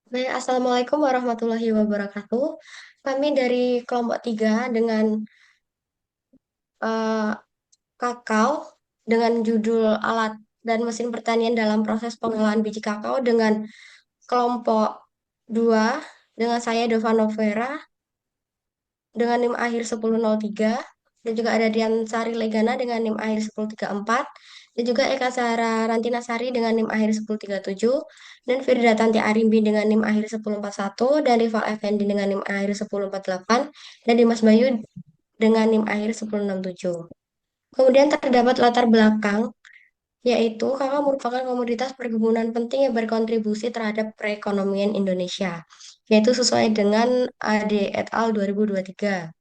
Baik, Assalamualaikum warahmatullahi wabarakatuh. Kami dari kelompok 3 dengan eh, kakao dengan judul alat dan mesin pertanian dalam proses pengolahan biji kakao dengan kelompok 2 dengan saya Dova Novera dengan NIM akhir 1003 dan juga ada Dian Sari Legana dengan NIM akhir 1034 dan juga Eka Sara Rantinasari dengan NIM akhir 1037 dan Firda Tanti Arimbi dengan NIM akhir 1041 dan Rival Effendi dengan NIM akhir 1048 dan Dimas Bayu dengan NIM akhir 1067. Kemudian terdapat latar belakang yaitu kakao merupakan komoditas perkebunan penting yang berkontribusi terhadap perekonomian Indonesia, yaitu sesuai dengan AD et al. 2023.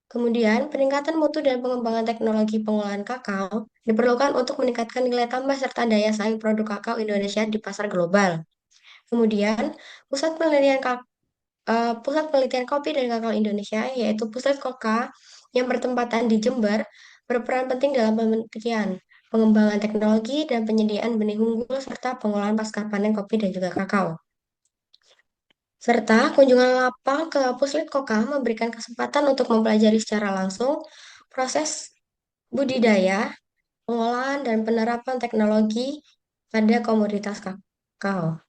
Kemudian, peningkatan mutu dan pengembangan teknologi pengolahan kakao diperlukan untuk meningkatkan nilai tambah serta daya saing produk kakao Indonesia di pasar global. Kemudian, Pusat Penelitian Kopi dan Kakao Indonesia, yaitu Pusat Koka yang bertempatan di Jember, berperan penting dalam penelitian, pengembangan teknologi, dan penyediaan benih unggul serta pengolahan pasca panen kopi dan juga kakao. Serta kunjungan lapang ke Puslit Koka memberikan kesempatan untuk mempelajari secara langsung proses budidaya, pengolahan, dan penerapan teknologi pada komoditas kakao.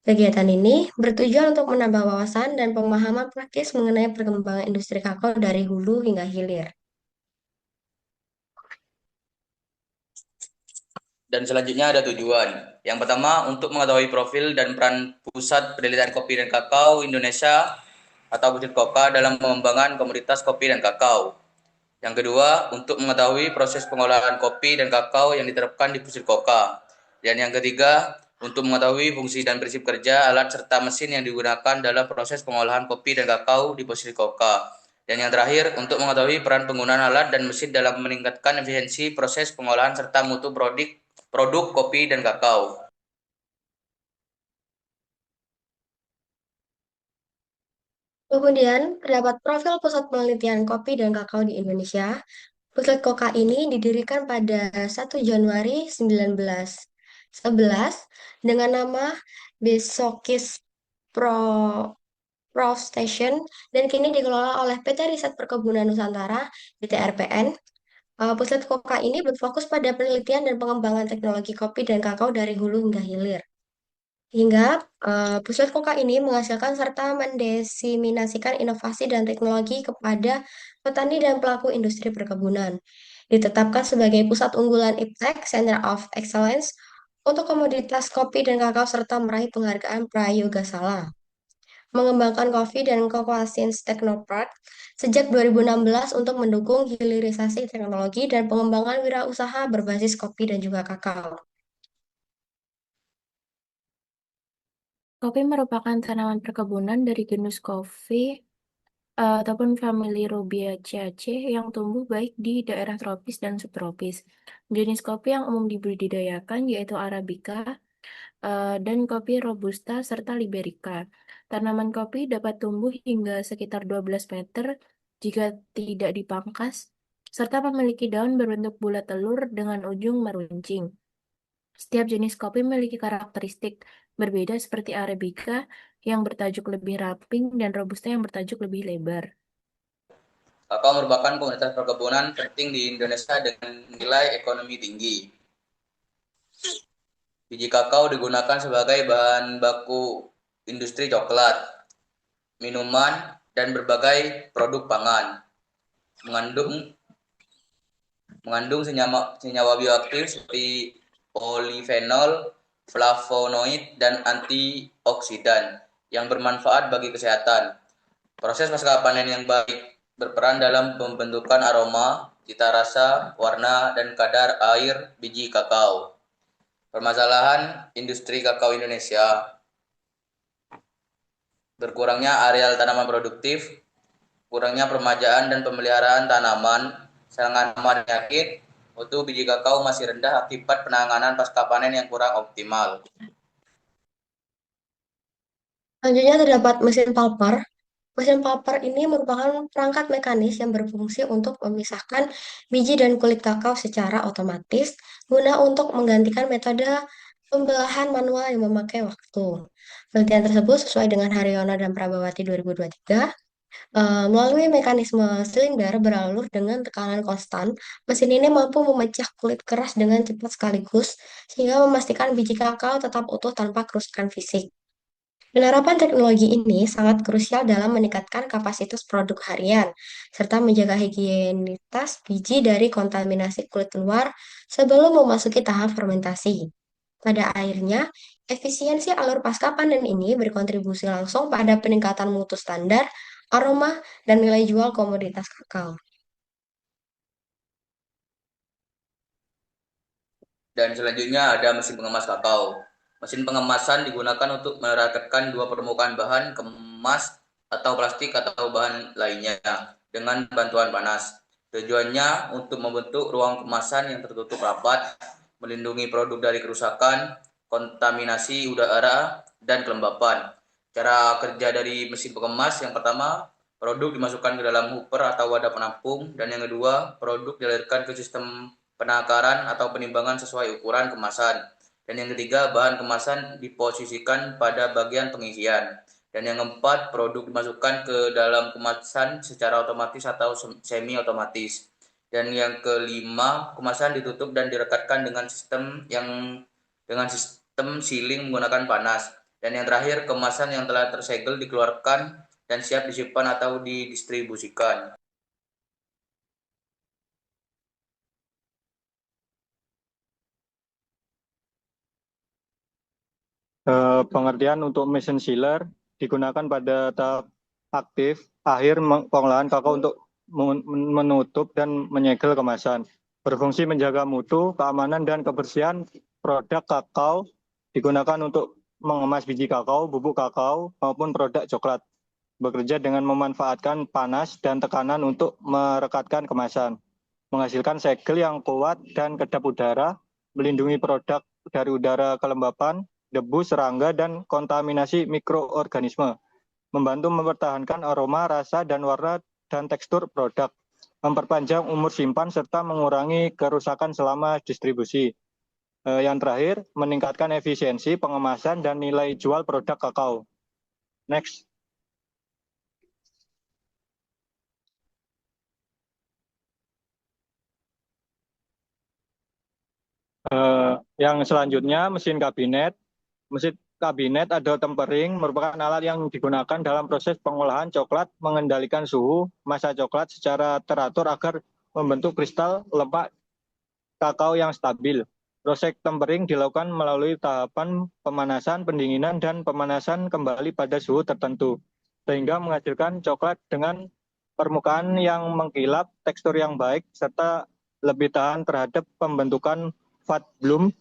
Kegiatan ini bertujuan untuk menambah wawasan dan pemahaman praktis mengenai perkembangan industri kakao dari hulu hingga hilir. Dan selanjutnya ada tujuan. Yang pertama, untuk mengetahui profil dan peran Pusat Penelitian Kopi dan Kakao Indonesia atau Pusat Koka dalam pengembangan komoditas kopi dan kakao. Yang kedua, untuk mengetahui proses pengolahan kopi dan kakao yang diterapkan di Pusat Koka. Dan yang ketiga, untuk mengetahui fungsi dan prinsip kerja alat serta mesin yang digunakan dalam proses pengolahan kopi dan kakao di Pusat Koka. Dan yang terakhir, untuk mengetahui peran penggunaan alat dan mesin dalam meningkatkan efisiensi proses pengolahan serta mutu produk kopi dan kakao. Kemudian, terdapat profil Pusat Penelitian Kopi dan Kakao di Indonesia. Pusat Koka ini didirikan pada 1 Januari 1911 dengan nama Besokis Pro Prof Station dan kini dikelola oleh PT Riset Perkebunan Nusantara (BTRPN). Pusat Koka ini berfokus pada penelitian dan pengembangan teknologi kopi dan kakao dari hulu hingga hilir. Hingga Pusat Koka ini menghasilkan serta mendesiminasikan inovasi dan teknologi kepada petani dan pelaku industri perkebunan. Ditetapkan sebagai pusat unggulan IPTEK, Center of Excellence, untuk komoditas kopi dan kakao serta meraih penghargaan Prayoga Sala. Mengembangkan Coffee dan Cocoa Science Technopark sejak 2016 untuk mendukung hilirisasi teknologi dan pengembangan wirausaha berbasis kopi dan juga kakao. Kopi merupakan tanaman perkebunan dari genus kopi ataupun famili Rubiaceae yang tumbuh baik di daerah tropis dan subtropis. Jenis kopi yang umum dibudidayakan yaitu Arabica dan kopi Robusta serta Liberica. Tanaman kopi dapat tumbuh hingga sekitar 12 meter jika tidak dipangkas, serta memiliki daun berbentuk bulat telur dengan ujung meruncing. Setiap jenis kopi memiliki karakteristik berbeda seperti Arabica yang bertajuk lebih ramping dan Robusta yang bertajuk lebih lebar. Kakao merupakan komoditas perkebunan penting di Indonesia dengan nilai ekonomi tinggi. Biji kakao digunakan sebagai bahan baku industri coklat, minuman, dan berbagai produk pangan. Mengandung mengandung senyawa bioaktif seperti polifenol, flavonoid, dan antioksidan yang bermanfaat bagi kesehatan. Proses pasca panen yang baik berperan dalam pembentukan aroma, cita rasa, warna, dan kadar air biji kakao. Permasalahan industri kakao Indonesia: berkurangnya areal tanaman produktif, kurangnya permajaan dan pemeliharaan tanaman, serangan hama dan penyakit, mutu biji kakao masih rendah akibat penanganan pasca panen yang kurang optimal. Selanjutnya terdapat mesin pulper. Mesin pulper ini merupakan perangkat mekanis yang berfungsi untuk memisahkan biji dan kulit kakao secara otomatis guna untuk menggantikan metode Pembelahan manual yang memakai waktu. Penelitian tersebut sesuai dengan Haryono dan Prabawati 2023. Melalui mekanisme silinder beralur dengan tekanan konstan, mesin ini mampu memecah kulit keras dengan cepat sekaligus, sehingga memastikan biji kakao tetap utuh tanpa kerusakan fisik. Penerapan teknologi ini sangat krusial dalam meningkatkan kapasitas produk harian, serta menjaga higienitas biji dari kontaminasi kulit luar sebelum memasuki tahap fermentasi. Pada akhirnya, efisiensi alur pasca panen ini berkontribusi langsung pada peningkatan mutu standar, aroma, dan nilai jual komoditas kakao. Dan selanjutnya ada mesin pengemas kakao. Mesin pengemasan digunakan untuk merakatkan dua permukaan bahan kemas atau plastik atau bahan lainnya dengan bantuan panas. Tujuannya untuk membentuk ruang kemasan yang tertutup rapat, melindungi produk dari kerusakan, kontaminasi udara, dan kelembapan. Cara kerja dari mesin pengemas yang pertama, produk dimasukkan ke dalam hopper atau wadah penampung, dan yang kedua, produk dialirkan ke sistem penakaran atau penimbangan sesuai ukuran kemasan. Dan yang ketiga, bahan kemasan diposisikan pada bagian pengisian. Dan yang keempat, produk dimasukkan ke dalam kemasan secara otomatis atau semi otomatis. Dan yang kelima, kemasan ditutup dan direkatkan dengan sistem sealing menggunakan panas. Dan yang terakhir, kemasan yang telah tersegel dikeluarkan dan siap disimpan atau didistribusikan. Pengertian untuk mesin sealer digunakan pada tahap aktif akhir pengolahan kakao untuk menutup dan menyegel kemasan. Berfungsi menjaga mutu, keamanan, dan kebersihan produk kakao, digunakan untuk mengemas biji kakao, bubuk kakao, maupun produk coklat. Bekerja dengan memanfaatkan panas dan tekanan untuk merekatkan kemasan, menghasilkan segel yang kuat dan kedap udara, melindungi produk dari udara kelembapan, debu, serangga, dan kontaminasi mikroorganisme, membantu mempertahankan aroma, rasa, dan warna dan tekstur produk, memperpanjang umur simpan, serta mengurangi kerusakan selama distribusi. Yang terakhir, meningkatkan efisiensi pengemasan dan nilai jual produk kakao. Next. Yang selanjutnya, mesin kabinet. Mesin kabinet atau tempering merupakan alat yang digunakan dalam proses pengolahan coklat, mengendalikan suhu massa coklat secara teratur agar membentuk kristal lemak kakao yang stabil. Proses tempering dilakukan melalui tahapan pemanasan, pendinginan, dan pemanasan kembali pada suhu tertentu, sehingga menghasilkan coklat dengan permukaan yang mengkilap, tekstur yang baik, serta lebih tahan terhadap pembentukan fat bloom.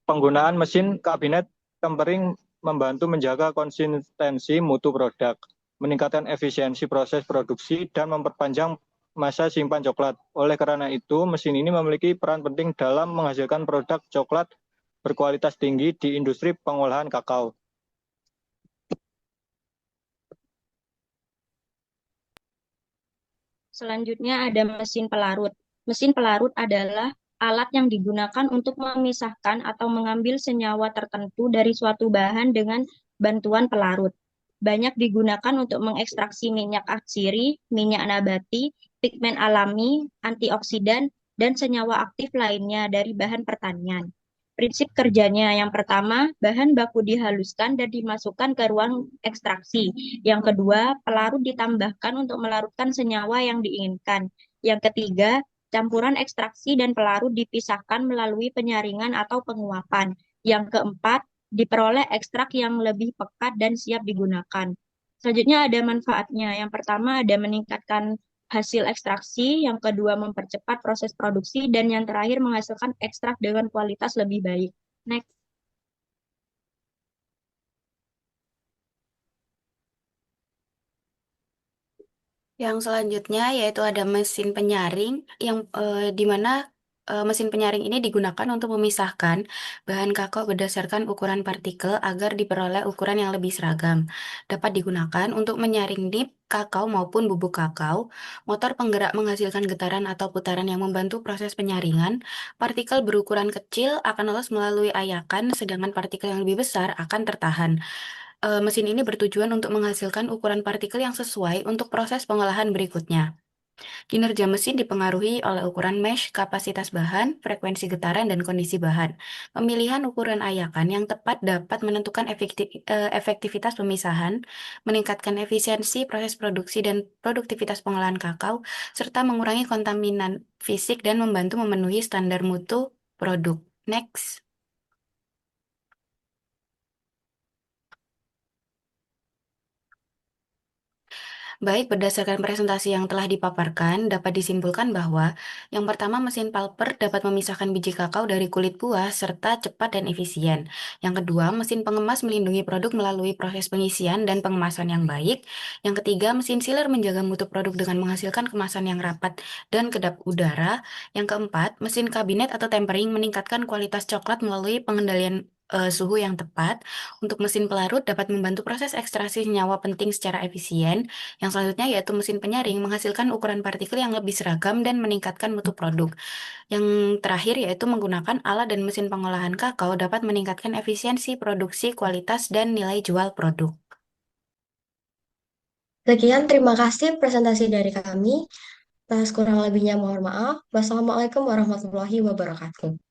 Penggunaan mesin kabinet tempering membantu menjaga konsistensi mutu produk, meningkatkan efisiensi proses produksi, dan memperpanjang masa simpan coklat. Oleh karena itu, mesin ini memiliki peran penting dalam menghasilkan produk coklat berkualitas tinggi di industri pengolahan kakao. Selanjutnya ada mesin pelarut. Mesin pelarut adalah alat yang digunakan untuk memisahkan atau mengambil senyawa tertentu dari suatu bahan dengan bantuan pelarut. Banyak digunakan untuk mengekstraksi minyak atsiri, minyak nabati, pigmen alami, antioksidan, dan senyawa aktif lainnya dari bahan pertanian. Prinsip kerjanya yang pertama, bahan baku dihaluskan dan dimasukkan ke ruang ekstraksi. Yang kedua, pelarut ditambahkan untuk melarutkan senyawa yang diinginkan. Yang ketiga, campuran ekstraksi dan pelarut dipisahkan melalui penyaringan atau penguapan. Yang keempat, diperoleh ekstrak yang lebih pekat dan siap digunakan. Selanjutnya ada manfaatnya. Yang pertama ada meningkatkan hasil ekstraksi, yang kedua mempercepat proses produksi, dan yang terakhir menghasilkan ekstrak dengan kualitas lebih baik. Next. Yang selanjutnya yaitu ada mesin penyaring yang di mana Mesin penyaring ini digunakan untuk memisahkan bahan kakao berdasarkan ukuran partikel agar diperoleh ukuran yang lebih seragam. Dapat digunakan untuk menyaring nib kakao maupun bubuk kakao. Motor penggerak menghasilkan getaran atau putaran yang membantu proses penyaringan. Partikel berukuran kecil akan lolos melalui ayakan, sedangkan partikel yang lebih besar akan tertahan. Mesin ini bertujuan untuk menghasilkan ukuran partikel yang sesuai untuk proses pengolahan berikutnya. Kinerja mesin dipengaruhi oleh ukuran mesh, kapasitas bahan, frekuensi getaran, dan kondisi bahan. Pemilihan ukuran ayakan yang tepat dapat menentukan efektivitas pemisahan, meningkatkan efisiensi proses produksi dan produktivitas pengolahan kakao, serta mengurangi kontaminan fisik dan membantu memenuhi standar mutu produk. Next. Baik, berdasarkan presentasi yang telah dipaparkan, dapat disimpulkan bahwa yang pertama, mesin pulper dapat memisahkan biji kakao dari kulit buah serta cepat dan efisien. Yang kedua, mesin pengemas melindungi produk melalui proses pengisian dan pengemasan yang baik. Yang ketiga, mesin sealer menjaga mutu produk dengan menghasilkan kemasan yang rapat dan kedap udara. Yang keempat, mesin kabinet atau tempering meningkatkan kualitas coklat melalui pengendalian suhu yang tepat. Untuk mesin pelarut dapat membantu proses ekstraksi senyawa penting secara efisien. Yang selanjutnya yaitu mesin penyaring menghasilkan ukuran partikel yang lebih seragam dan meningkatkan mutu produk. Yang terakhir yaitu menggunakan alat dan mesin pengolahan kakao dapat meningkatkan efisiensi produksi, kualitas, dan nilai jual produk. Sekian, terima kasih presentasi dari kami. Atas kurang lebihnya mohon maaf. Wassalamualaikum warahmatullahi wabarakatuh.